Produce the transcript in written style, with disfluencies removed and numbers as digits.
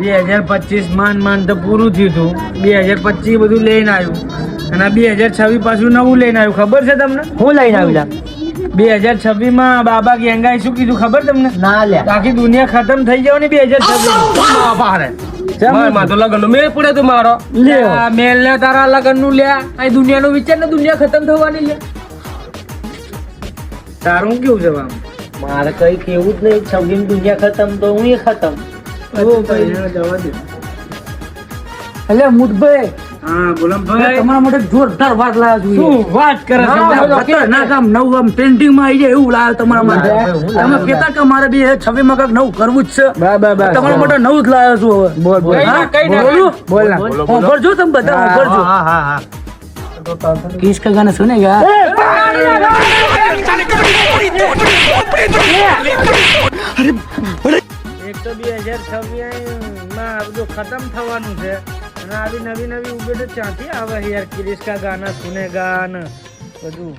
2025 માંડ તો પૂરું થયું હતું. 2025 બધું લઈને આવ્યું અને 2026 પાછું નવું લઈને આવ્યું. ખબર છે તમને? હું લઈને આવ્યા 2026 માં બાબા ગેંગાએ શું કીધું ખબર તમને? ના લે આખી દુનિયા ખતમ થઈ જવાની 2026 મારે તો લગન નો મેળ પડે તો મારો મેલ ને તારા લગન નું લ્યા આ દુનિયા નું વિચાર ને દુનિયા ખતમ થવાની લે. તારું કેવું છે આમ? મારે કઈ કેવું જ નહીં. છવ્વીસ દુનિયા ખતમ તો હું ખતમ. અલે મુઠભાઈ હા બોલો ભાઈ તમારા માટે જોરદાર વાત લાવ્યો છું. શું વાત કરે છે? ના કામ નવું આમ ટ્રેન્ડિંગ માં આવી જાય એવું લાવ્યો તમારા માટે. તમે કહેતા કે મારે 2026 માં કઈક નવું કરવું જ છે. તમારા માટે નવું જ લાવ્યો છું. હવે બોલ બોલ બોલ બોલજો તમે બધા બોલજો. હા હા હા किसका गाना सुनेगा? એક તો 2026 માં બધું ખતમ થવાનું છે અને આવી નવી ઉભે તો ક્યાંથી આવે યાર? કિરીશ કા ગાના સુનેગા ને બધું